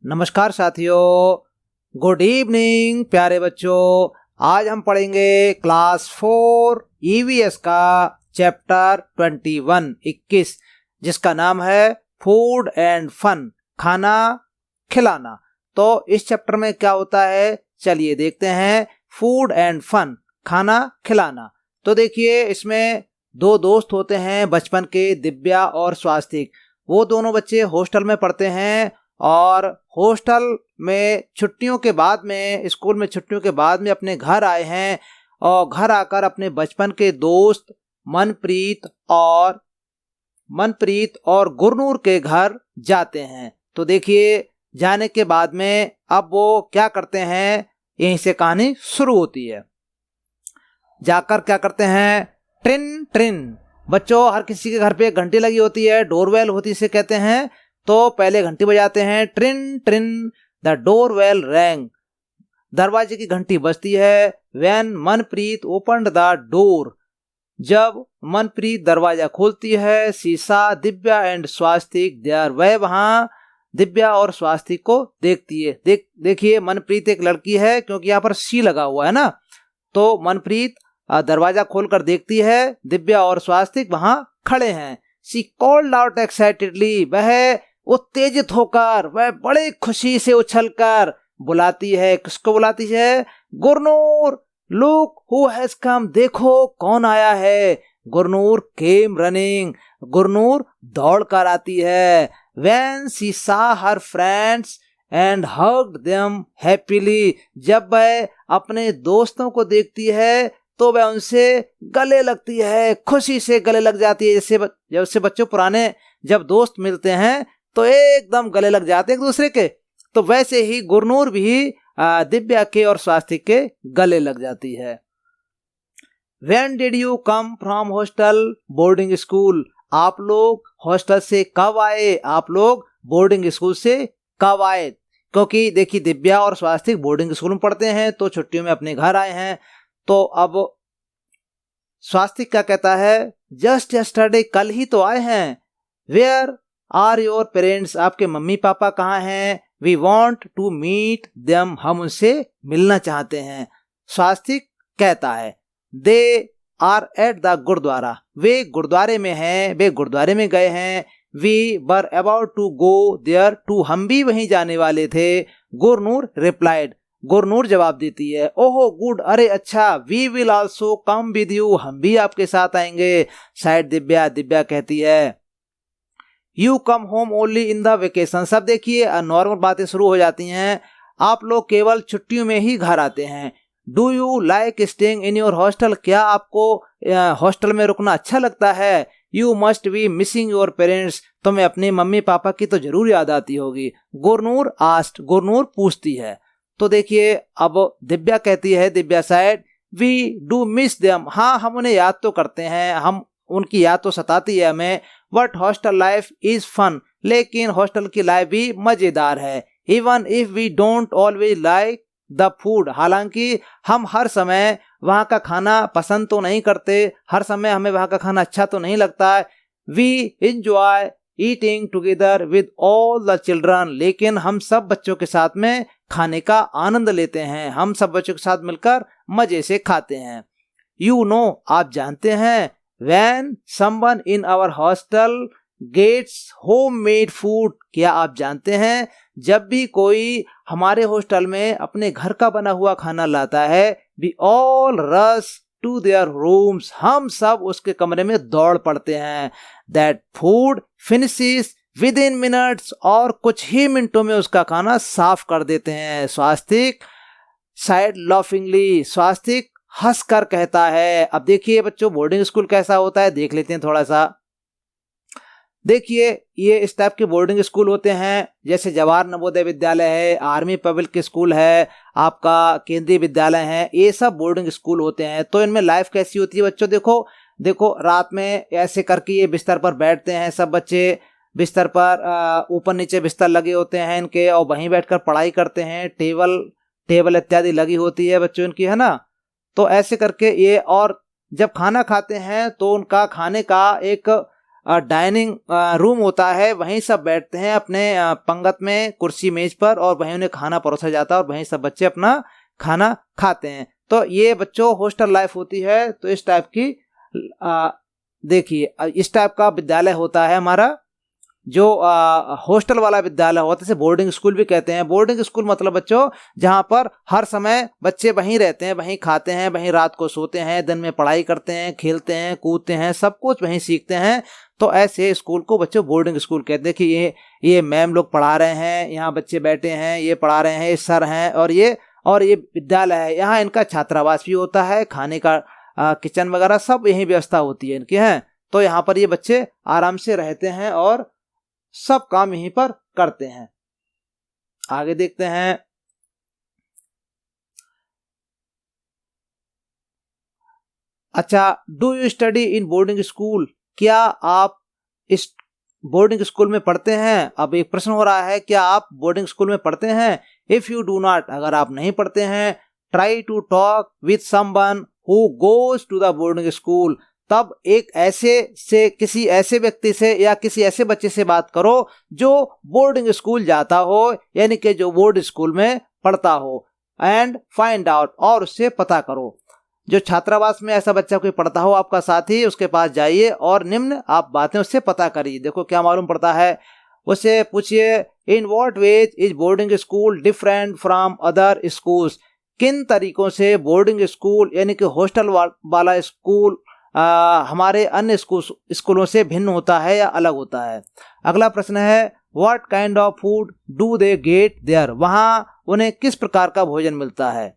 नमस्कार साथियों, good evening प्यारे बच्चों। आज हम पढ़ेंगे क्लास 4 ईवीएस का चैप्टर 21 जिसका नाम है फूड एंड फन, खाना खिलाना। तो इस चैप्टर में क्या होता है, चलिए देखते हैं। फूड एंड फन, खाना खिलाना। तो देखिए, इसमें दो दोस्त होते हैं बचपन के, दिव्या और स्वास्तिक। वो दोनों बच्चे हॉस्टल में पढ़ते हैं और हॉस्टल में छुट्टियों के बाद में, स्कूल में छुट्टियों के बाद में अपने घर आए हैं और घर आकर अपने बचपन के दोस्त मनप्रीत और गुरनूर के घर जाते हैं। तो देखिए, जाने के बाद में अब वो क्या करते हैं, यहीं से कहानी शुरू होती है। जाकर क्या करते हैं, ट्रिन ट्रिन। बच्चों, हर किसी के घर पे एक घंटी लगी होती है, डोरबेल होती से कहते हैं। तो पहले घंटी बजाते हैं, ट्रिन ट्रिन द डोरबेल रैंग। दरवाजे की घंटी बजती है। When Manpreet opened the door, जब मनप्रीत दरवाजा खोलती है। शीशा दिव्या एंड स्वास्तिक देयर, वह वहां दिव्या और स्वास्तिक को देखती है। देखिए, मनप्रीत एक लड़की है क्योंकि यहाँ पर सी लगा हुआ है ना। तो मनप्रीत दरवाजा खोलकर देखती है, दिव्या और स्वास्तिक वहां खड़े हैं। शी कॉल्ड आउट एक्साइटेडली, वह उत्तेजित होकर, वह बड़े खुशी से उछलकर बुलाती है। किसको बुलाती है? Gurnoor, look who has come, देखो कौन आया है। गुरनूर केम रनिंग, गुरनूर दौड़ कर आती है। व्हेन शी सा हर friends and hugged them happily, जब वह अपने दोस्तों को देखती है तो वह उनसे गले लगती है, खुशी से गले लग जाती है। जैसे बच्चों पुराने जब दोस्त मिलते हैं तो एकदम गले लग जाते हैं एक दूसरे के, तो वैसे ही गुरनूर भी दिव्या के और स्वास्तिक के गले लग जाती है। When did you come from hostel boarding school, आप लोग हॉस्टल से कब आए, आप लोग बोर्डिंग स्कूल से कब आए। क्योंकि देखिए, दिव्या और स्वास्तिक बोर्डिंग स्कूल में पढ़ते हैं तो छुट्टियों में अपने घर आए हैं। तो अब स्वास्तिक क्या कहता है, जस्ट यस्टरडे, कल ही तो आए हैं। वेयर आर योर पेरेंट्स, आपके मम्मी पापा कहाँ हैं। We want to meet them, हम उनसे मिलना चाहते हैं। स्वास्तिक कहता है, they are at the gurdwara, वे गुरुद्वारे में हैं, वे गुरुद्वारे में गए हैं। We were about to go there too, हम भी वहीं जाने वाले थे। गुरनूर रिप्लाइड, गुरनूर जवाब देती है, ओहो गुड, अरे अच्छा। We will also come with you, हम भी आपके साथ आएंगे। शायद दिव्या कहती है, you come home only in the vacation. सब देखिए, नॉर्मल बातें शुरू हो जाती हैं। आप लोग केवल छुट्टियों में ही घर आते हैं। Do you like staying in your hostel, क्या आपको हॉस्टल में रुकना अच्छा लगता है। You must be missing your parents, तुम्हें अपने मम्मी पापा की तो जरूर याद आती होगी। गुरनूर आस्ट, गुरनूर पूछती है। तो देखिए, अब दिव्या कहती है, Divya side, we do miss them, हाँ हम उन्हें याद तो करते हैं, हम उनकी याद तो सताती है हमें। But hostel life is fun, लेकिन हॉस्टल की लाइफ भी मजेदार है। Even if we don't always like the food, हालांकि हम हर समय वहाँ का खाना पसंद तो नहीं करते, हर समय हमें वहाँ का खाना अच्छा तो नहीं लगता है। We enjoy eating together with all the children, लेकिन हम सब बच्चों के साथ में खाने का आनंद लेते हैं, हम सब बच्चों के साथ मिलकर मजे से खाते हैं। यू नो, आप जानते हैं, when someone in our hostel gets homemade food, क्या आप जानते हैं, जब भी कोई हमारे हॉस्टल में अपने घर का बना हुआ खाना लाता है, we all rush to their rooms, हम सब उसके कमरे में दौड़ पड़ते हैं। that food finishes within minutes, और कुछ ही मिनटों में उसका खाना साफ कर देते हैं। स्वास्तिक साइड लॉफिंगली, स्वास्तिक हंस कर कहता है। अब देखिए बच्चों, बोर्डिंग स्कूल कैसा होता है देख लेते हैं थोड़ा सा। देखिए, ये इस टाइप के बोर्डिंग स्कूल होते हैं, जैसे जवाहर नवोदय विद्यालय है, आर्मी पब्लिक स्कूल है, आपका केंद्रीय विद्यालय है, ये सब बोर्डिंग स्कूल होते हैं। तो इनमें लाइफ कैसी होती है बच्चों, देखो रात में ऐसे करके ये बिस्तर पर बैठते हैं सब बच्चे, बिस्तर पर ऊपर नीचे बिस्तर लगे होते हैं इनके, और वहीं बैठकर पढ़ाई करते हैं। टेबल इत्यादि लगी होती है बच्चों इनकी, है ना। तो ऐसे करके ये, और जब खाना खाते हैं तो उनका खाने का एक डाइनिंग रूम होता है, वहीं सब बैठते हैं अपने पंगत में, कुर्सी मेज पर, और वहीं उन्हें खाना परोसा जाता है और वहीं सब बच्चे अपना खाना खाते हैं। तो ये बच्चों हॉस्टल लाइफ होती है। तो इस टाइप की देखिए इस टाइप का विद्यालय होता है हमारा जो हॉस्टल वाला विद्यालय होता है, इसे बोर्डिंग स्कूल भी कहते हैं। बोर्डिंग स्कूल मतलब बच्चों जहाँ पर हर समय बच्चे वहीं रहते हैं, वहीं खाते हैं, वहीं रात को सोते हैं, दिन में पढ़ाई करते हैं, खेलते हैं, कूदते हैं, सब कुछ वहीं सीखते हैं। तो ऐसे स्कूल को बच्चों बोर्डिंग स्कूल कहते हैं। देखिए ये मैम लोग पढ़ा रहे हैं, यहाँ बच्चे बैठे हैं, ये पढ़ा रहे हैं, ये सर हैं, और ये विद्यालय है। यहाँ इनका छात्रावास भी होता है, खाने का किचन वगैरह सब यही व्यवस्था होती है इनकी है। तो यहाँ पर ये बच्चे आराम से रहते हैं और सब काम यहीं पर करते हैं। आगे देखते हैं। अच्छा, do you study in boarding school? क्या आप इस बोर्डिंग स्कूल में पढ़ते हैं? अब एक प्रश्न हो रहा है, क्या आप बोर्डिंग स्कूल में पढ़ते हैं? इफ यू डू नॉट, अगर आप नहीं पढ़ते हैं, try to talk with someone who goes to the boarding school, तब किसी ऐसे व्यक्ति से या किसी ऐसे बच्चे से बात करो जो बोर्डिंग स्कूल जाता हो, यानी कि जो बोर्ड स्कूल में पढ़ता हो। एंड फाइंड आउट, और उससे पता करो। जो छात्रावास में ऐसा बच्चा कोई पढ़ता हो आपका साथी, उसके पास जाइए और निम्न आप बातें उससे पता करिए। देखो क्या मालूम पड़ता है, उससे पूछिए in what ways is boarding school different from other schools? किन तरीकों से बोर्डिंग स्कूल यानी कि हॉस्टल वाला स्कूल हमारे अन्य स्कूलों से भिन्न होता है या अलग होता है। अगला प्रश्न है what kind of food do they get there? वहां उन्हें किस प्रकार का भोजन मिलता है?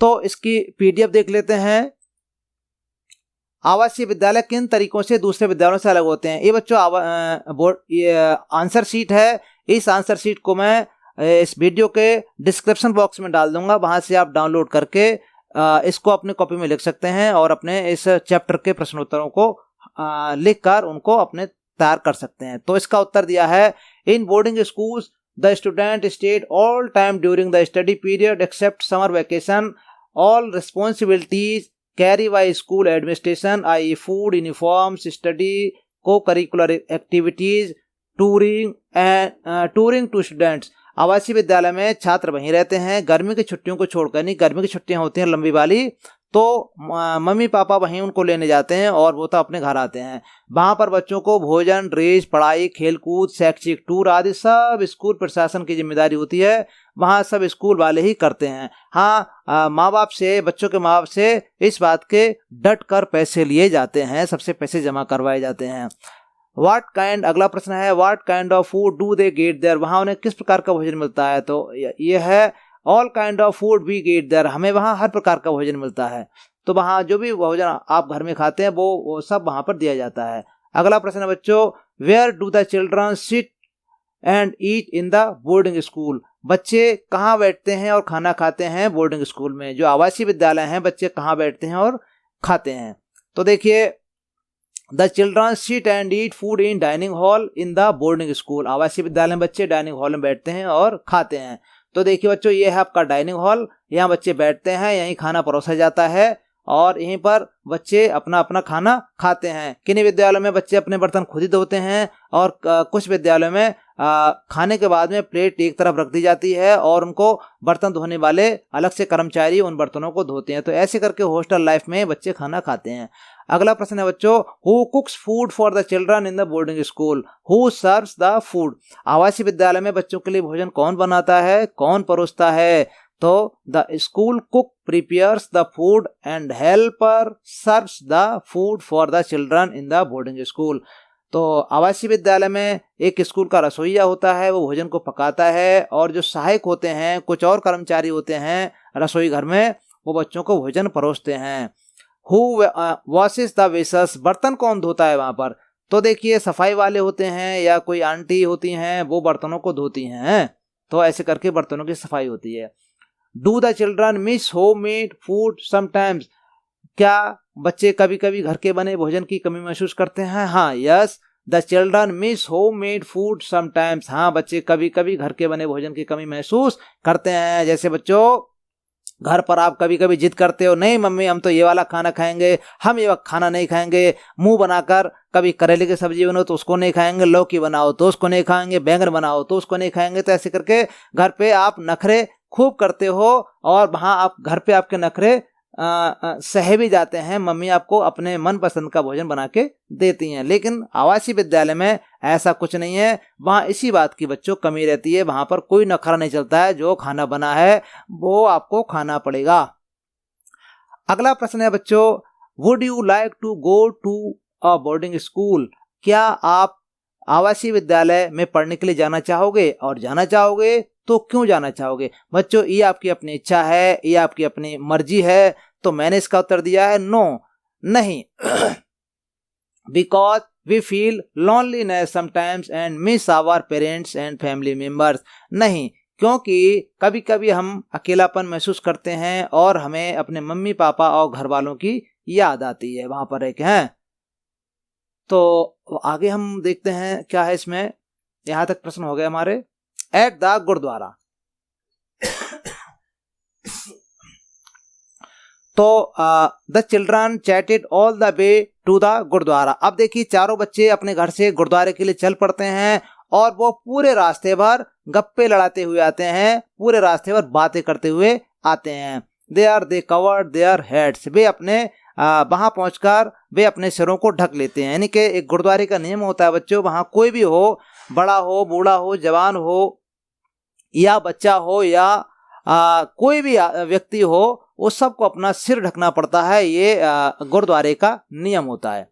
तो इसकी पीडीएफ देख लेते हैं। आवासीय विद्यालय किन तरीकों से दूसरे विद्यालयों से अलग होते हैं? ये बच्चों ये आंसर शीट है। इस आंसर शीट को मैं इस वीडियो के डिस्क्रिप्शन बॉक्स में डाल दूंगा, वहां से आप डाउनलोड करके इसको अपनी कॉपी में लिख सकते हैं और अपने इस चैप्टर के प्रश्नोत्तरों को लिखकर उनको अपने तैयार कर सकते हैं। तो इसका उत्तर दिया है in boarding schools the student stayed all time during the study period except summer vacation, all responsibilities carry by school administration I food, uniforms, study, cocurricular activities, touring to students. आवासीय विद्यालय में छात्र वहीं रहते हैं, गर्मी की छुट्टियों को छोड़कर। नहीं, गर्मी की छुट्टियां होती हैं लंबी वाली, तो मम्मी पापा वहीं उनको लेने जाते हैं और वो तो अपने घर आते हैं। वहां पर बच्चों को भोजन, ड्रेस, पढ़ाई, खेलकूद, शैक्षिक टूर आदि सब स्कूल प्रशासन की जिम्मेदारी होती है। वहां सब स्कूल वाले ही करते हैं। हाँ, माँ बाप से, बच्चों के माँ बाप से इस बात के डट कर पैसे लिए जाते हैं, सबसे पैसे जमा करवाए जाते हैं। अगला प्रश्न है what kind of food do they get there? वहां उन्हें किस प्रकार का भोजन मिलता है? तो ये है all kind of food we get there, हमें वहां हर प्रकार का भोजन मिलता है। तो वहां जो भी भोजन आप घर में खाते हैं वो सब वहां पर दिया जाता है। अगला प्रश्न है बच्चों where do the children sit and eat in the boarding school? बच्चे कहाँ बैठते हैं और खाना खाते हैं बोर्डिंग स्कूल में? जो आवासीय विद्यालय हैं, बच्चे कहाँ बैठते हैं और खाते हैं? तो देखिए the children sit and eat food in dining hall in the boarding school. आवासीय विद्यालय में बच्चे डाइनिंग हॉल में बैठते हैं और खाते हैं। तो देखिए बच्चों ये है आपका डाइनिंग हॉल, यहाँ बच्चे बैठते हैं, यहीं खाना परोसा जाता है और यहीं पर बच्चे अपना अपना खाना खाते हैं। किन्हीं विद्यालयों में बच्चे अपने बर्तन खुद ही धोते हैं और कुछ विद्यालयों में खाने के बाद में प्लेट एक तरफ रख दी जाती है और उनको बर्तन धोने वाले अलग से कर्मचारी उन बर्तनों को धोते हैं। तो ऐसे करके हॉस्टल लाइफ में बच्चे खाना खाते हैं। अगला प्रश्न है बच्चों who कुक्स food for the children in the boarding school? Who serves the food? आवासीय विद्यालय में बच्चों के लिए भोजन कौन बनाता है, कौन परोसता है? तो the school cook prepares the food and helper serves the food for the children in the boarding school. तो आवासीय विद्यालय में एक स्कूल का रसोइया होता है, वो भोजन को पकाता है, और जो सहायक होते हैं, कुछ और कर्मचारी होते हैं रसोई घर में, वो बच्चों को भोजन परोसते हैं। Who washes the vessels? बर्तन कौन धोता है वहां पर? तो देखिए सफाई वाले होते हैं या कोई आंटी होती हैं, वो बर्तनों को धोती हैं। तो ऐसे करके बर्तनों की सफाई होती है। Do the children miss homemade food sometimes? क्या बच्चे कभी कभी घर के बने भोजन की कमी महसूस करते हैं? हाँ, yes the children miss homemade food sometimes. हाँ, बच्चे कभी कभी घर के बने भोजन की कमी महसूस करते हैं। जैसे बच्चों घर पर आप कभी कभी जिद करते हो, नहीं मम्मी हम तो ये वाला खाना खाएंगे, हम ये खाना नहीं खाएंगे, मुंह बनाकर कभी करेले की सब्जी बनाओ तो उसको नहीं खाएंगे, लौकी बनाओ तो उसको नहीं खाएंगे, बैंगन बनाओ तो उसको नहीं खाएंगे। तो ऐसे करके घर पे आप नखरे खूब करते हो और वहाँ आप घर पे आपके नखरे सह भी जाते हैं, मम्मी आपको अपने मनपसंद का भोजन बना के देती हैं। लेकिन आवासीय विद्यालय में ऐसा कुछ नहीं है, वहाँ इसी बात की बच्चों कमी रहती है, वहाँ पर कोई नखरा नहीं चलता है, जो खाना बना है वो आपको खाना पड़ेगा। अगला प्रश्न है बच्चों, would you like to go to a boarding school? क्या आप आवासीय विद्यालय में पढ़ने के लिए जाना चाहोगे, और जाना चाहोगे तो क्यों जाना चाहोगे? बच्चों ये आपकी अपनी इच्छा है, ये आपकी अपनी मर्जी है। तो मैंने इसका उत्तर दिया है नो, नहीं। Because we feel loneliness sometimes and miss our parents and family members. नहीं, क्योंकि कभी कभी हम अकेलापन महसूस करते हैं और हमें अपने मम्मी पापा और घर वालों की याद आती है वहां पर एक हैं। तो आगे हम देखते हैं क्या है इसमें। यहां तक प्रश्न हो गए हमारे। एट द गुरुद्वारा, तो the children chatted all the way to the gurdwara. अब देखिए चारों बच्चे अपने घर से गुरुद्वारे के लिए चल पड़ते हैं और वो पूरे रास्ते भर गप्पे लड़ाते हुए आते हैं, पूरे रास्ते भर बातें करते हुए आते हैं। दे कवर्ड देयर हेड्स, वे अपने वहां पहुंचकर वे अपने सिरों को ढक लेते हैं। यानी कि एक गुरुद्वारे का नियम होता है बच्चों, वहां कोई भी हो, बड़ा हो, बूढ़ा हो, जवान हो या बच्चा हो या कोई भी व्यक्ति हो, उस सबको अपना सिर ढकना पड़ता है। ये गुरुद्वारे का नियम होता है।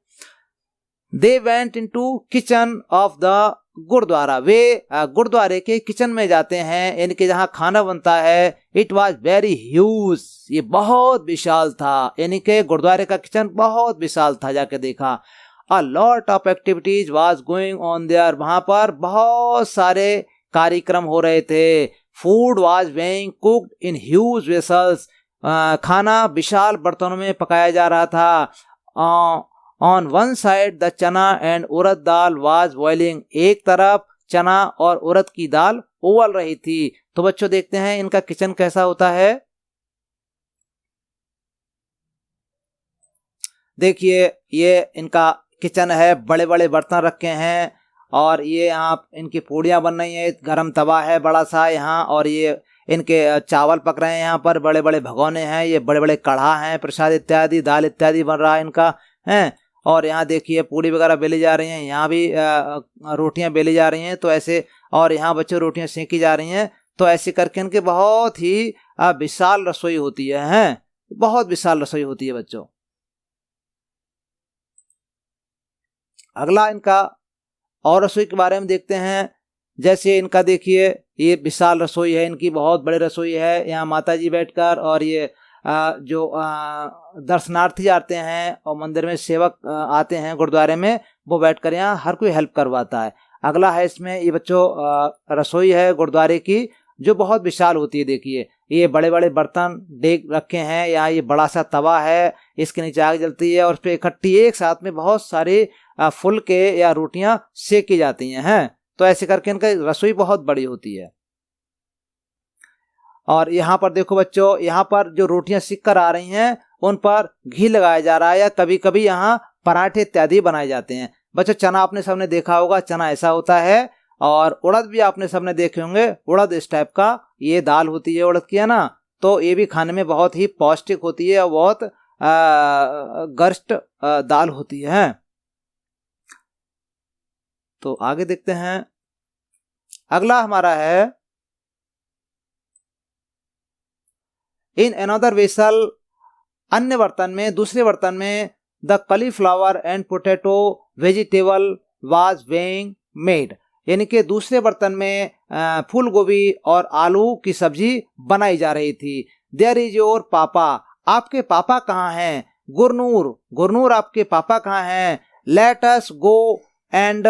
They went into kitchen of the gurdwara, वे गुरुद्वारे के किचन में जाते हैं, यानी कि जहाँ खाना बनता है। इट वॉज वेरी ह्यूज, ये बहुत विशाल था, यानी कि गुरुद्वारे का किचन बहुत विशाल था। जाके देखा, a lot of activities was going on their, वहां पर बहुत सारे कार्यक्रम हो रहे थे। Food was being cooked in huge vessels, खाना विशाल बर्तनों में पकाया जा रहा था। ऑन वन साइड द चना and urad dal was boiling, एक तरफ चना और उड़द की दाल उबल रही थी। तो बच्चों देखते हैं इनका किचन कैसा होता है। देखिए ये इनका किचन है, बड़े बड़े बर्तन रखे हैं और ये यहाँ इनकी पूड़ियाँ बन रही हैं, गरम तवा है बड़ा सा यहाँ, और ये इनके चावल पक रहे हैं, यहाँ पर बड़े बड़े भगोने हैं, ये बड़े बड़े कढ़ा हैं, प्रसाद इत्यादि, दाल इत्यादि बन रहा है इनका है। और यहाँ देखिए पूड़ी वगैरह बेली जा रही हैं, यहाँ भी रोटियां बेली जा रही हैं। तो ऐसे, और यहाँ बच्चों रोटियां सेकी जा रही हैं। तो ऐसे करके इनके बहुत ही विशाल रसोई होती है, हैं, बहुत विशाल रसोई होती है बच्चों। अगला इनका और रसोई के बारे में देखते हैं। जैसे इनका देखिए ये विशाल रसोई है, इनकी बहुत बड़ी रसोई है। यहाँ माता जी बैठकर, और ये जो दर्शनार्थी आते हैं और मंदिर में सेवक आते हैं गुरुद्वारे में, वो बैठकर यहाँ हर कोई हेल्प करवाता है। अगला है इसमें ये बच्चों रसोई है गुरुद्वारे की, जो बहुत विशाल होती है। देखिए ये बड़े बड़े बर्तन डेग रखे हैं, यहाँ ये बड़ा सा तवा है, इसके नीचे आग जलती है और उस पर इकट्ठी एक साथ में बहुत सारे फुलके या रोटियां सेकी जाती हैं। तो ऐसे करके इनका रसोई बहुत बड़ी होती है। और यहाँ पर देखो बच्चों, यहाँ पर जो रोटियां सिक कर आ रही हैं उन पर घी लगाया जा रहा है, या कभी कभी यहाँ पराठे इत्यादि बनाए जाते हैं। बच्चों चना आपने सबने देखा होगा, चना ऐसा होता है, और उड़द भी आपने सबने देखे होंगे, उड़द इस टाइप का ये दाल होती है उड़द की, है ना। तो ये भी खाने में बहुत ही पौष्टिक होती है और बहुत गर्ष्ट दाल होती है। तो आगे देखते हैं। अगला हमारा है इन अनदर वेसल, अन्य बर्तन में, दूसरे बर्तन में, the cauliflower and potato vegetable was being made, यानी कि दूसरे बर्तन में फूल गोभी और आलू की सब्जी बनाई जा रही थी। देयर इज योर पापा, आपके पापा कहाँ हैं? गुरनूर आपके पापा कहाँ हैं? Let us go and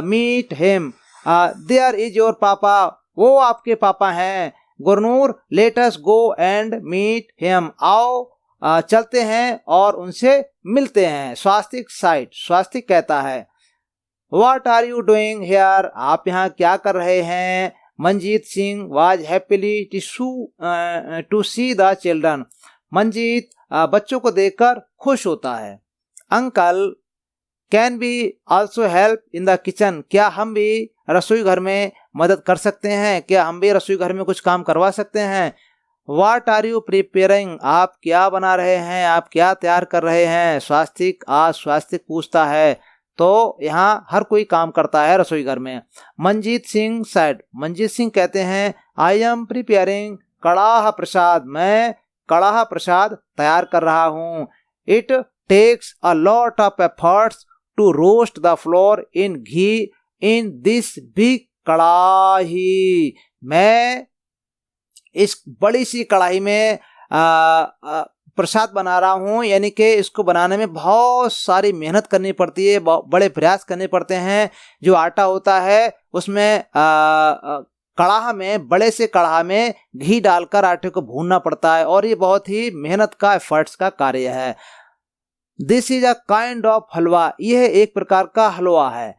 meet him, there is your papa, वो आपके पापा हैं। Gurnoor let us go and meet him, आओ चलते हैं और उनसे मिलते हैं। स्वास्तिक साइट, स्वास्तिक कहता है what are you doing here, आप यहाँ क्या कर रहे हैं? Manjeet Singh was happily to see the children. Manjeet बच्चों को देखकर खुश होता है। Uncle can be also help in the kitchen. क्या हम भी रसोई घर में मदद कर सकते हैं? क्या हम भी रसोई घर में कुछ काम करवा सकते हैं? What are you preparing? आप क्या बना रहे हैं? आप क्या तैयार कर रहे हैं? स्वास्तिक आज स्वास्तिक पूछता है। तो यहाँ हर कोई काम करता है रसोई घर में। मंजीत सिंह said, मंजीत सिंह कहते हैं I am preparing कड़ाह प्रसाद। मैं कड़ाह प्रसाद तैयार कर रहा हूँ। It takes a lot of efforts to roast the flour in ghee in this big कड़ाही। मैं इस बड़ी सी कढ़ाई में प्रसाद बना रहा हूँ, यानी कि इसको बनाने में बहुत सारी मेहनत करनी पड़ती है, बड़े प्रयास करने पड़ते हैं। जो आटा होता है उसमें कड़ाह में, बड़े से कड़ाह में घी डालकर आटे को भूनना पड़ता है और ये बहुत ही मेहनत का, एफर्ट्स का कार्य है। This is a kind of halwa. यह एक प्रकार का हलवा है।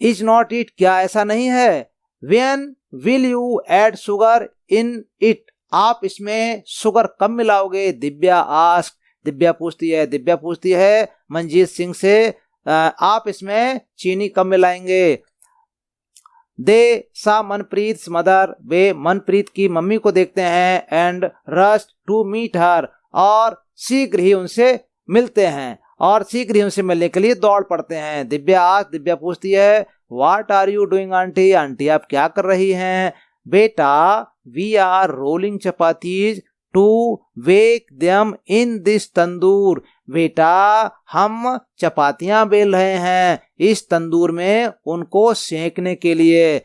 इज नॉट इट, क्या ऐसा नहीं है? When will you add sugar in it, आप इसमें शुगर कब मिलाओगे? दिव्या आस्क, दिव्या पूछती है मंजीत सिंह से आप इसमें चीनी कब मिलाएंगे? दे सा मनप्रीत मदर, वे मनप्रीत की मम्मी को देखते हैं। And rush to meet her, और शीघ्र ही उनसे मिलते हैं और शीघ्र ही उनसे मिलने के लिए दौड़ पड़ते हैं। दिव्या पूछती है what are you doing aunty, aunty आप क्या कर रही हैं? बेटा we are rolling chapatis to bake them in this tandoor. बेटा हम चपातियां बेल रहे हैं इस तंदूर में उनको सेकने के लिए।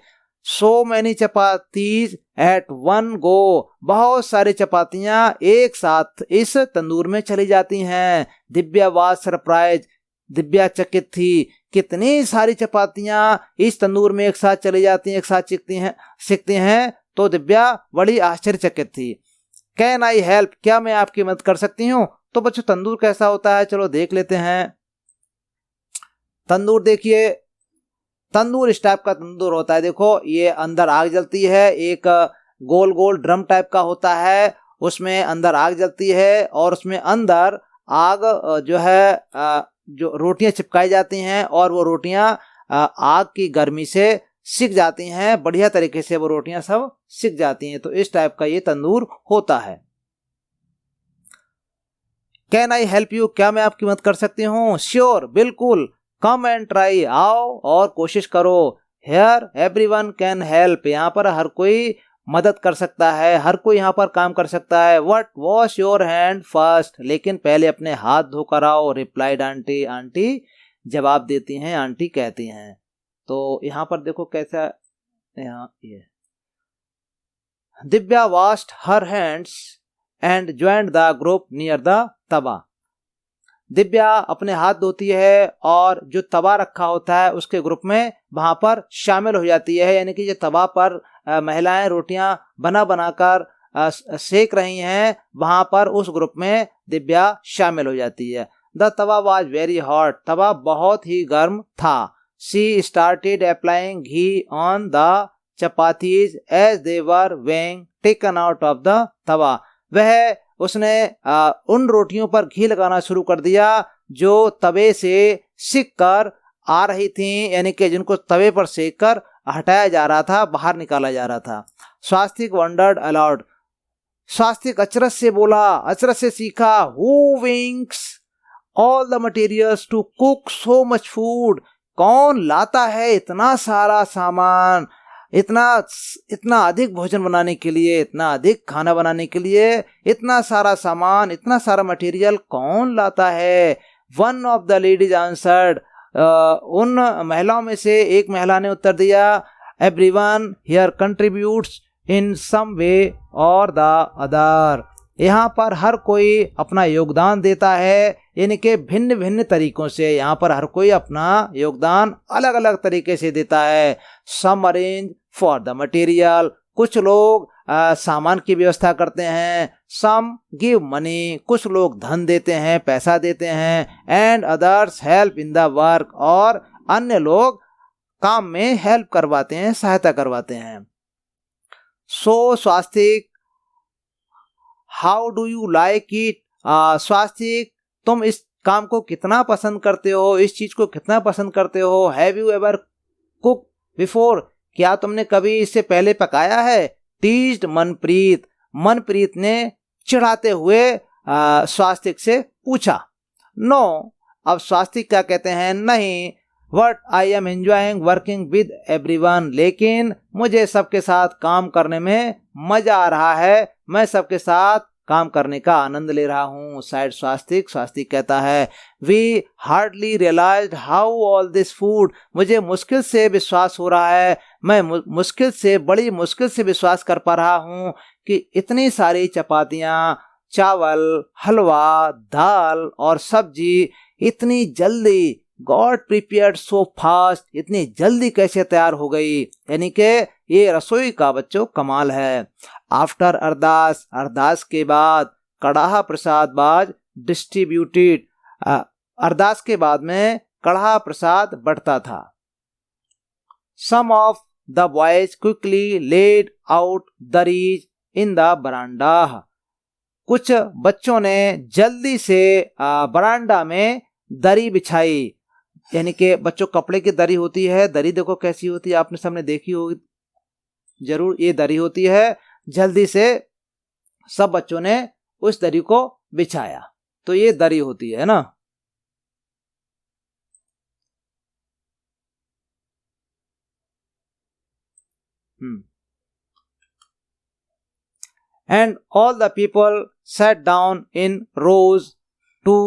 So many chapatis at one go, बहुत सारी चपातियां एक साथ इस तंदूर में चली जाती हैं। दिव्या वाज सरप्राइज, दिव्या चकित थी, कितनी सारी चपातियां इस तंदूर में एक साथ चली जाती हैं, एक साथ सिकती हैं। तो दिव्या बड़ी आश्चर्यचकित थी। कैन आई हेल्प, क्या मैं आपकी मदद कर सकती हूँ? तो बच्चों तंदूर कैसा होता है चलो देख लेते हैं। तंदूर देखिए, तंदूर इस टाइप का तंदूर होता है। देखो ये अंदर आग जलती है, एक गोल गोल ड्रम टाइप का होता है, उसमें अंदर आग जलती है और उसमें अंदर आग जो है जो रोटियां चिपकाई जाती हैं और वो रोटियां आग की गर्मी से सिक जाती हैं, बढ़िया तरीके से वो रोटियां सब सिक जाती हैं। तो इस टाइप का ये तंदूर होता है। कैन आई हेल्प यू, क्या मैं आपकी मदद कर सकती हूँ? श्योर, बिल्कुल। कम एंड ट्राई, आओ और कोशिश करो। हेयर एवरीवन कैन हेल्प, यहाँ पर हर कोई मदद कर सकता है, हर कोई यहाँ पर काम कर सकता है। What wash your hand first, लेकिन पहले अपने हाथ धोकर आओ। रिप्लाइड आंटी, आंटी जवाब देती हैं, आंटी कहती हैं। तो यहाँ पर देखो कैसा, यहाँ ये Divya washed her hands and joined the group near the tawa. Divya अपने हाथ धोती है और जो तवा रखा होता है उसके ग्रुप में वहां पर शामिल हो जाती है, यानी कि जो तवा पर महिलाएं रोटियां बनाकर सेक रही हैं, वहां पर उस ग्रुप में दिव्या शामिल हो जाती है। The tawa was very hot, तवा बहुत ही गर्म था। She started applying ghee on the chapatis as they were being taken out of the tawa. उसने उन रोटियों पर घी लगाना शुरू कर दिया जो तवे से सिक कर आ रही थी, यानी कि जिनको तवे पर सेक कर हटाया जा रहा था, बाहर निकाला जा रहा था। स्वास्तिक वंडर्ड अलाउड, स्वास्तिक अचरज से बोला, अचरज से सीखा। Who winks all the materials to cook so much food, कौन लाता है इतना सारा सामान, इतना अधिक भोजन बनाने के लिए, इतना अधिक खाना बनाने के लिए इतना सारा सामान, इतना सारा मटेरियल कौन लाता है? One of the ladies answered, उन महिलाओं में से एक महिला ने उत्तर दिया, एवरीवन हियर कंट्रीब्यूट्स इन सम वे और द अदर, यहाँ पर हर कोई अपना योगदान देता है, यानी कि भिन्न भिन्न तरीकों से यहाँ पर हर कोई अपना योगदान अलग अलग तरीके से देता है। सम अरेंज फॉर द मटेरियल, कुछ लोग सामान की व्यवस्था करते हैं। सम गिव मनी, कुछ लोग धन देते हैं, पैसा देते हैं। And others help in the work, और अन्य लोग काम में हेल्प करवाते हैं, सहायता करवाते हैं। So Swastik, how do you like it, Swastik तुम इस काम को कितना पसंद करते हो, इस चीज को कितना पसंद करते हो। Have you ever cook before, क्या तुमने कभी इससे पहले पकाया है। टीज्ड मनप्रीत, मनप्रीत ने चिढ़ाते हुए स्वास्तिक से पूछा। नो, अब स्वास्तिक क्या कहते हैं, नहीं। What I am enjoying working with everyone, लेकिन मुझे सबके साथ काम करने में मजा आ रहा है, मैं सबके साथ काम करने का आनंद ले रहा हूँ। साइड स्वास्तिक, स्वास्तिक कहता है we hardly realised how all this food, मुझे मुश्किल से विश्वास हो रहा है, मैं मुश्किल से, बड़ी मुश्किल से विश्वास कर पा रहा हूँ कि इतनी सारी चपातियाँ, चावल, हलवा, दाल और सब्जी इतनी जल्दी, गॉड प्रिपेयर्ड सो फास्ट, इतनी जल्दी कैसे तैयार हो गई। यानी कि ये रसोई का बच्चों कमाल है। आफ्टर अरदास, अरदास के बाद, कड़ाहा प्रसाद बाज डिस्ट्रीब्यूटेड, अरदास के बाद में कड़ाहा प्रसाद बंटता था। Some of the boys quickly laid out durries in the verandah, कुछ बच्चों ने जल्दी से बरांडा में दरी बिछाई। यानी कि बच्चों कपड़े की दरी होती है, दरी देखो कैसी होती है, आपने सामने देखी होगी जरूर, ये दरी होती है। जल्दी से सब बच्चों ने उस दरी को बिछाया, तो ये दरी होती है ना। And all the people sat down in rows to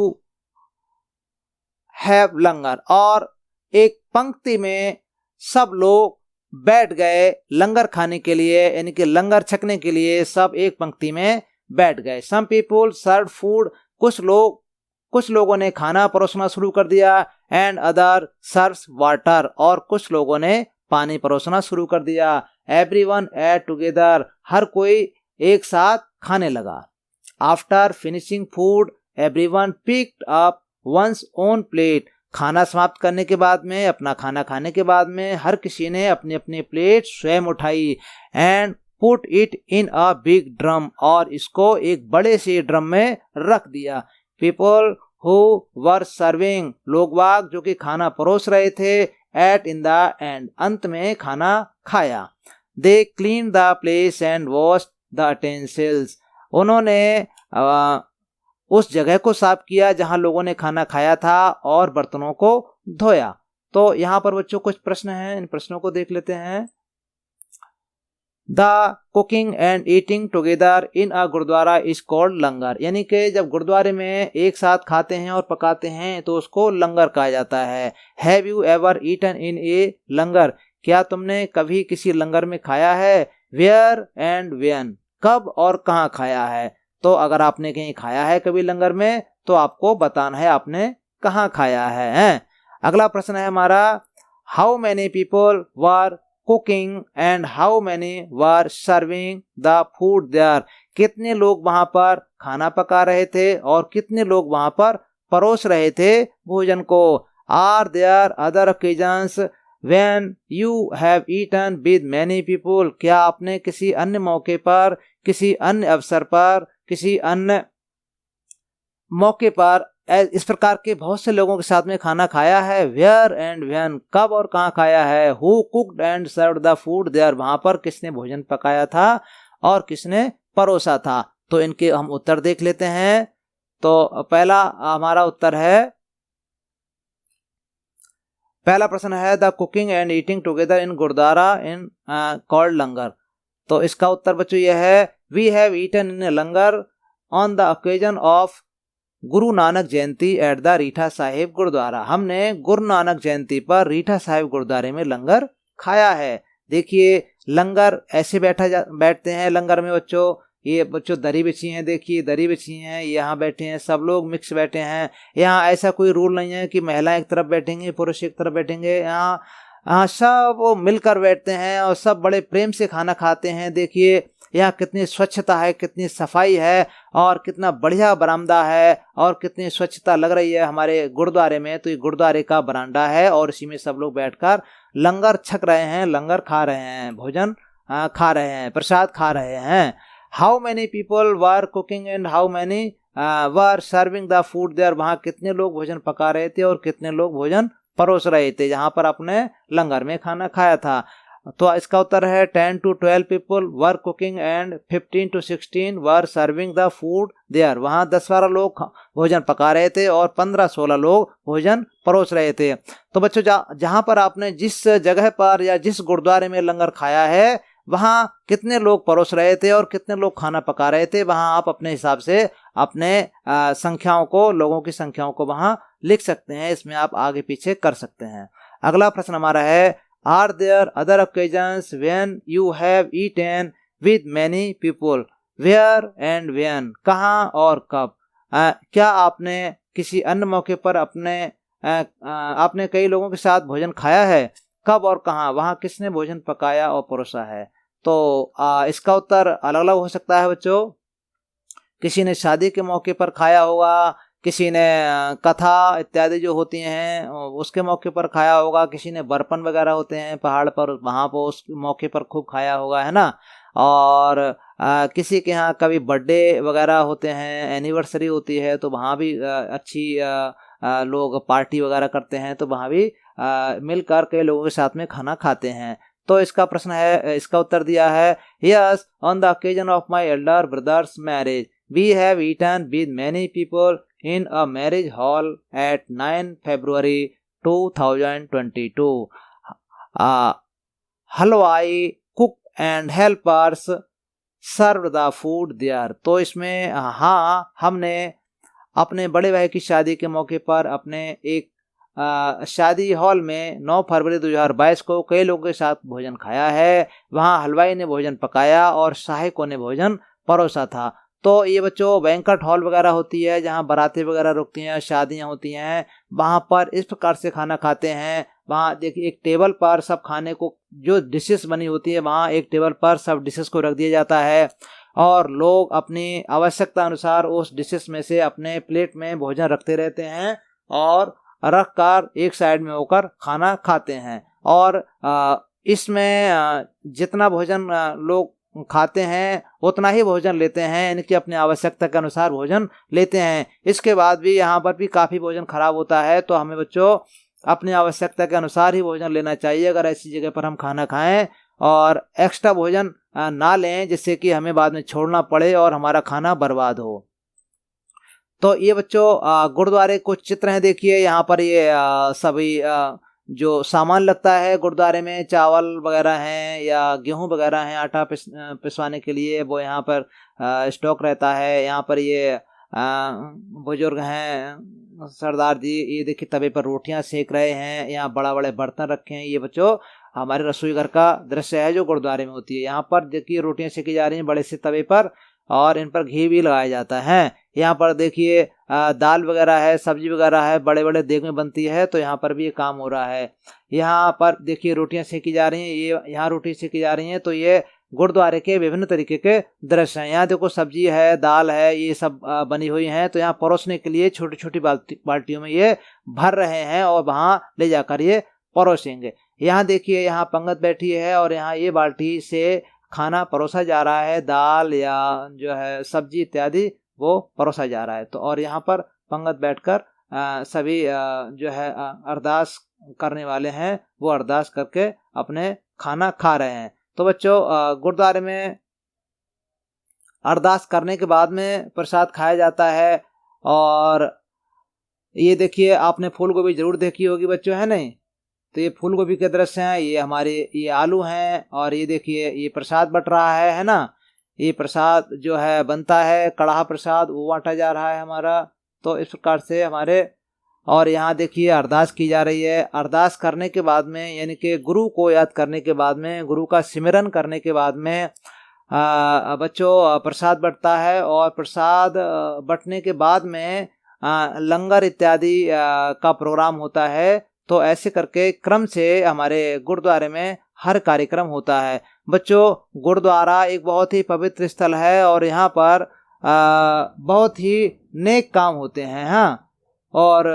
have लंगर, और एक पंक्ति में सब लोग बैठ गए लंगर खाने के लिए, यानी कि लंगर छकने के लिए सब एक पंक्ति में बैठ गए। सम पीपुल सर्व फूड, कुछ लोगों ने खाना परोसना शुरू कर दिया। एंड अदर सर्व्स वाटर, और कुछ लोगों ने पानी परोसना शुरू कर दिया। एवरीवन एट टुगेदर, हर कोई एक साथ खाने लगा। After finishing food everyone picked up one's own plate, खाना समाप्त करने के बाद में, अपना खाना खाने के बाद में हर किसी ने अपनी अपनी प्लेट स्वयं उठाई। And put it in a big drum, और इसको एक बड़े से ड्रम में रख दिया। पीपल हु वर सर्विंग, लोग वाग जो कि खाना परोस रहे थे। एट इन द एंड, अंत में खाना खाया। They clean the place and wash the utensils, उन्होंने उस जगह को साफ किया जहां लोगों ने खाना खाया था और बर्तनों को धोया। तो यहाँ पर बच्चों कुछ प्रश्न हैं, इन प्रश्नों को देख लेते हैं। The cooking and eating together in a gurdwara is called langar, यानी कि जब गुरुद्वारे में एक साथ खाते हैं और पकाते हैं तो उसको लंगर कहा जाता है। Have you ever eaten in a langar, क्या तुमने कभी किसी लंगर में खाया है। वेयर एंड व्हेन, कब और कहाँ खाया है। तो अगर आपने कहीं खाया है कभी लंगर में तो आपको बताना है आपने कहाँ खाया है। अगला प्रश्न है हमारा, how many people were cooking and how many were serving the food there, कितने लोग वहां पर खाना पका रहे थे और कितने लोग वहां पर परोस रहे थे भोजन को। Are there other occasions when you have eaten with many people, क्या आपने किसी अन्य मौके पर, किसी अन्य अवसर पर, किसी अन्य मौके पर इस प्रकार के बहुत से लोगों के साथ में खाना खाया है। वेयर एंड व्हेन, कब और कहाँ खाया है। Who cooked and served the food there, वहां पर किसने भोजन पकाया था और किसने परोसा था। तो इनके हम उत्तर देख लेते हैं। तो पहला हमारा उत्तर है, पहला प्रश्न है the cooking and eating together in gurdwara in called langar. तो इसका उत्तर बच्चों यह है, we have eaten in langar on the occasion of Guru Nanak Jayanti at the Reetha Sahib gurdwara, हमने गुरु नानक जयंती पर रीठा साहिब गुरुद्वारे में लंगर खाया है। देखिए लंगर ऐसे बैठते हैं लंगर में बच्चों, ये बच्चों दरी बिछी है, देखिए दरी बिछी है, यहाँ बैठे हैं सब लोग मिक्स बैठे हैं। यहाँ ऐसा कोई रूल नहीं है कि महिला एक तरफ बैठेंगे पुरुष एक तरफ बैठेंगे, यहाँ सब वो मिलकर बैठते हैं और सब बड़े प्रेम से खाना खाते हैं। देखिए यहाँ कितनी स्वच्छता है, कितनी सफाई है और कितना बढ़िया बरामदा है और कितनी स्वच्छता लग रही है हमारे गुरुद्वारे में। तो ये गुरुद्वारे का बरामदा है और इसी में सब लोग बैठकर लंगर छक रहे हैं, लंगर खा रहे हैं, भोजन खा रहे हैं, प्रसाद खा रहे हैं। How many people were cooking and how many were serving the food there, वहाँ कितने लोग भोजन पका रहे थे और कितने लोग भोजन परोस रहे थे जहाँ पर अपने लंगर में खाना खाया था। तो इसका उत्तर है 10 to 12 people were cooking and 15 to 16 were serving the food there, वहाँ 10-12 लोग भोजन पका रहे थे और 15-16 लोग भोजन परोस रहे थे। तो बच्चों जहाँ पर आपने जिस जगह पर या जिस गुरुद्वारे में लंगर खाया है वहाँ कितने लोग परोस रहे थे और कितने लोग खाना पका रहे थे, वहाँ आप अपने हिसाब से अपने संख्याओं को, लोगों की संख्याओं को वहाँ लिख सकते हैं। इसमें आप आगे पीछे कर सकते हैं। अगला प्रश्न हमारा है, are there other occasions when you have eaten with many people, where and when, कहाँ और कब? क्या आपने किसी अन्य मौके पर आपने कई लोगों के साथ भोजन खाया है? कब और कहाँ? वहाँ किसने भोजन पकाया और परोसा है? तो इसका उत्तर अलग अलग हो सकता है बच्चों। किसी ने शादी के मौके पर खाया होगा, किसी ने कथा इत्यादि जो होती हैं उसके मौके पर खाया होगा, किसी ने बर्पण वगैरह होते हैं पहाड़ पर, वहाँ पर उस मौके पर खूब खाया होगा, है ना। और किसी के यहाँ कभी बर्थडे वगैरह होते हैं, एनिवर्सरी होती है, तो वहाँ भी अच्छी लोग पार्टी वगैरह करते हैं, तो वहाँ भी मिलकर कई लोगों के साथ में खाना खाते हैं। तो इसका प्रश्न है, इसका उत्तर दिया है, yes on the occasion of my elder brother's marriage we have eaten with many people in a marriage hall at 9 February 2022। हलवाई cook and helpers serve the food there. तो इसमें हाँ, हमने अपने बड़े भाई की शादी के मौके पर अपने एक शादी हॉल में 9 फरवरी 2022 को कई लोगों के साथ भोजन खाया है। वहाँ हलवाई ने भोजन पकाया और सहायकों ने भोजन परोसा था। तो ये बच्चों बैंक्वेट हॉल वगैरह होती है जहाँ बारातें वगैरह रुकती हैं, शादियाँ होती हैं, वहाँ पर इस प्रकार से खाना खाते हैं। वहाँ देखिए एक टेबल पर सब खाने को, जो डिशेस बनी होती है वहाँ एक टेबल पर सब डिशेस को रख दिया जाता है और लोग अपनी आवश्यकता अनुसार उस डिशेस में से अपने प्लेट में भोजन रखते रहते हैं और रख कर एक साइड में होकर खाना खाते हैं। और इसमें जितना भोजन लोग खाते हैं उतना ही भोजन लेते हैं, इनकी अपनी आवश्यकता के अनुसार भोजन लेते हैं। इसके बाद भी यहाँ पर भी काफ़ी भोजन खराब होता है, तो हमें बच्चों अपनी आवश्यकता के अनुसार ही भोजन लेना चाहिए अगर ऐसी जगह पर हम खाना खाएं, और एक्स्ट्रा भोजन ना लें जिससे कि हमें बाद में छोड़ना पड़े और हमारा खाना बर्बाद हो। तो ये बच्चों गुरुद्वारे कुछ चित्र हैं, देखिए यहाँ पर ये सभी जो सामान लगता है गुरुद्वारे में, चावल वगैरह हैं या गेहूं वगैरह हैं आटा पिसवाने के लिए, वो यहाँ पर स्टॉक रहता है। यहाँ पर ये बुजुर्ग हैं सरदार जी, ये देखिए तवे पर रोटियां सेक रहे हैं, यहाँ बड़ा बड़े बर्तन रखे हैं। ये बच्चों हमारे रसोई घर का दृश्य है जो गुरुद्वारे में होती है। यहाँ पर देखिए रोटियां सेकी जा रही हैं बड़े से तवे पर और इन पर घी भी लगाया जाता है। यहाँ पर देखिए दाल वगैरह है, सब्जी वगैरह है, बड़े बड़े देग में बनती है, तो यहाँ पर भी ये काम हो रहा है। यहाँ पर देखिए रोटियां सेकी जा रही हैं, ये यहाँ रोटी सेकी जा रही हैं, तो ये गुरुद्वारे के विभिन्न तरीके के दृश्य हैं। यहाँ देखो सब्जी है, दाल है, ये सब बनी हुई हैं, तो यहाँ परोसने के लिए छोटी छोटी बाल्टियों में ये भर रहे हैं और वहाँ ले जाकर ये परोसेंगे। यहाँ देखिए यहाँ पंगत बैठी है और यहाँ ये बाल्टी से खाना परोसा जा रहा है, दाल या जो है सब्जी इत्यादि वो परोसा जा रहा है। तो और यहाँ पर पंगत बैठकर सभी जो है अरदास करने वाले हैं वो अरदास करके अपने खाना खा रहे हैं। तो बच्चों गुरुद्वारे में अरदास करने के बाद में प्रसाद खाया जाता है। और ये देखिए आपने फूल गोभी जरूर देखी होगी बच्चों, है नहीं? तो ये फूल गोभी के दृश्य हैं, ये हमारे ये आलू हैं और ये देखिए ये प्रसाद बट रहा है ना। ये प्रसाद जो है बनता है, कड़ाह प्रसाद वो बांटा जा रहा है हमारा। तो इस प्रकार से हमारे, और यहाँ देखिए अरदास की जा रही है। अरदास करने के बाद में यानी कि गुरु को याद करने के बाद में, गुरु का सिमरन करने के बाद में बच्चों प्रसाद बंटता है और प्रसाद बंटने के बाद में लंगर इत्यादि का प्रोग्राम होता है। तो ऐसे करके क्रम से हमारे गुरुद्वारे में हर कार्यक्रम होता है। बच्चों गुरुद्वारा एक बहुत ही पवित्र स्थल है और यहाँ पर बहुत ही नेक काम होते हैं। हाँ, और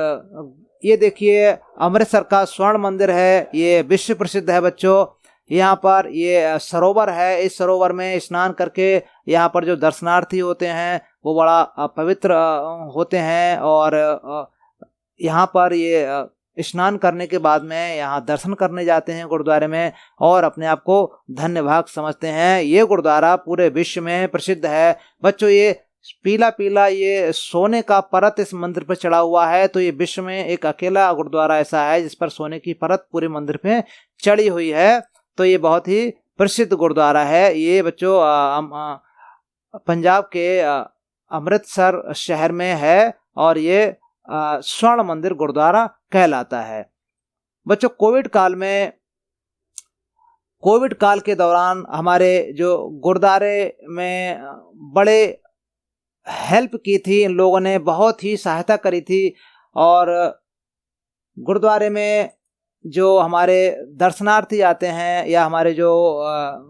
ये देखिए अमृतसर का स्वर्ण मंदिर है, ये विश्व प्रसिद्ध है बच्चों। यहाँ पर ये सरोवर है, इस सरोवर में स्नान करके यहाँ पर जो दर्शनार्थी होते हैं वो बड़ा पवित्र होते हैं, और यहाँ पर ये स्नान करने के बाद में यहाँ दर्शन करने जाते हैं गुरुद्वारे में, और अपने आप को धन्य भाग समझते हैं। ये गुरुद्वारा पूरे विश्व में प्रसिद्ध है। बच्चों, ये पीला पीला ये सोने का परत इस मंदिर पर चढ़ा हुआ है, तो ये विश्व में एक अकेला गुरुद्वारा ऐसा है जिस पर सोने की परत पूरे मंदिर पे चढ़ी हुई है। तो ये बहुत ही प्रसिद्ध गुरुद्वारा है। ये बच्चों पंजाब के अमृतसर शहर में है, और ये स्वर्ण मंदिर गुरुद्वारा कहलाता है। बच्चों, कोविड काल के दौरान हमारे जो गुरुद्वारे में बड़े हेल्प की थी, इन लोगों ने बहुत ही सहायता करी थी, और गुरुद्वारे में जो हमारे दर्शनार्थी आते हैं या हमारे जो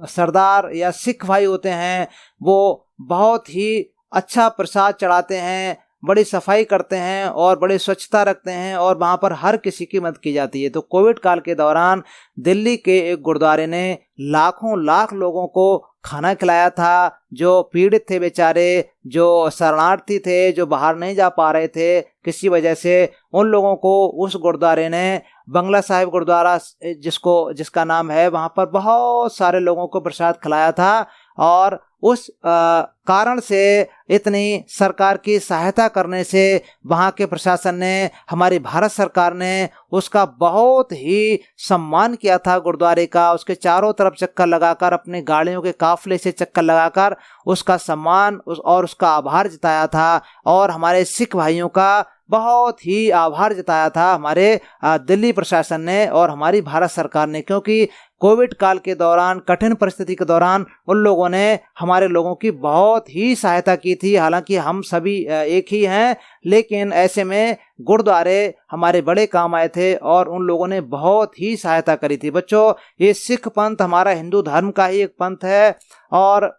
सरदार या सिख भाई होते हैं वो बहुत ही अच्छा प्रसाद चढ़ाते हैं, बड़ी सफाई करते हैं और बड़ी स्वच्छता रखते हैं, और वहाँ पर हर किसी की मदद की जाती है। तो कोविड काल के दौरान दिल्ली के एक गुरुद्वारे ने लाखों लाख लोगों को खाना खिलाया था, जो पीड़ित थे बेचारे, जो शरणार्थी थे, जो बाहर नहीं जा पा रहे थे किसी वजह से, उन लोगों को उस गुरुद्वारे ने, बंगला साहिब गुरुद्वारा जिसका नाम है, वहाँ पर बहुत सारे लोगों को प्रसाद खिलाया था। और उस कारण से इतनी सरकार की सहायता करने से वहाँ के प्रशासन ने, हमारी भारत सरकार ने उसका बहुत ही सम्मान किया था गुरुद्वारे का। उसके चारों तरफ चक्कर लगाकर, अपने गाड़ियों के काफले से चक्कर लगाकर उसका सम्मान और उसका आभार जताया था, और हमारे सिख भाइयों का बहुत ही आभार जताया था हमारे दिल्ली प्रशासन ने और हमारी भारत सरकार ने, क्योंकि कोविड काल के दौरान, कठिन परिस्थिति के दौरान उन लोगों ने हमारे लोगों की बहुत ही सहायता की थी। हालांकि हम सभी एक ही हैं, लेकिन ऐसे में गुरुद्वारे हमारे बड़े काम आए थे और उन लोगों ने बहुत ही सहायता करी थी। बच्चों, ये सिख पंथ हमारा हिंदू धर्म का ही एक पंथ है, और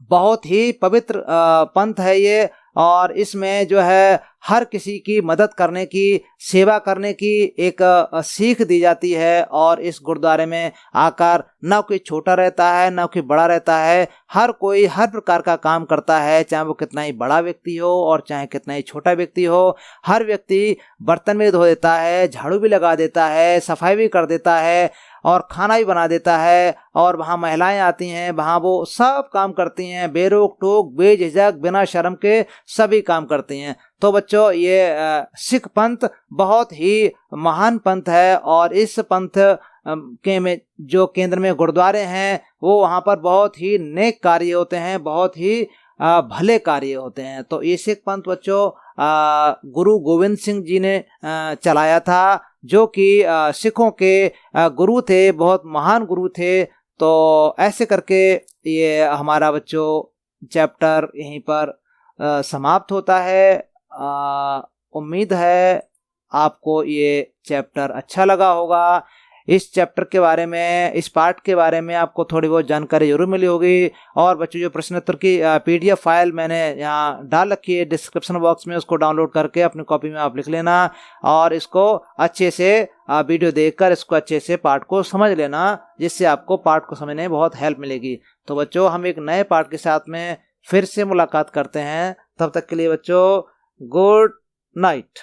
बहुत ही पवित्र पंथ है ये, और इसमें जो है हर किसी की मदद करने की, सेवा करने की एक सीख दी जाती है। और इस गुरुद्वारे में आकर ना कोई छोटा रहता है ना कोई बड़ा रहता है, हर कोई हर प्रकार का काम करता है, चाहे वो कितना ही बड़ा व्यक्ति हो और चाहे कितना ही छोटा व्यक्ति हो। हर व्यक्ति बर्तन भी धो देता है, झाड़ू भी लगा देता है, सफाई भी कर देता है, और खाना भी बना देता है। और वहाँ महिलाएं आती हैं, वहाँ वो सब काम करती हैं, बेरोक टोक, बेझिझक, बिना शर्म के सभी काम करती हैं। तो बच्चों, ये सिख पंथ बहुत ही महान पंथ है, और इस पंथ के में जो केंद्र में गुरुद्वारे हैं वो वहाँ पर बहुत ही नेक कार्य होते हैं, बहुत ही भले कार्य होते हैं। तो ये सिख पंथ बच्चों गुरु गोविंद सिंह जी ने चलाया था, जो कि सिखों के गुरु थे, बहुत महान गुरु थे। तो ऐसे करके ये हमारा बच्चों चैप्टर यहीं पर समाप्त होता है। उम्मीद है आपको ये चैप्टर अच्छा लगा होगा। इस चैप्टर के बारे में, इस पार्ट के बारे में आपको थोड़ी बहुत जानकारी जरूर मिली होगी। और बच्चों, जो प्रश्नोत्तर की PDF फाइल मैंने यहाँ डाल रखी है डिस्क्रिप्शन बॉक्स में, उसको डाउनलोड करके अपनी कॉपी में आप लिख लेना, और इसको अच्छे से वीडियो देखकर इसको अच्छे से पार्ट को समझ लेना, जिससे आपको पार्ट को समझने में बहुत हेल्प मिलेगी। तो बच्चों, हम एक नए पार्ट के साथ में फिर से मुलाकात करते हैं। तब तक के लिए बच्चों, गुड नाइट।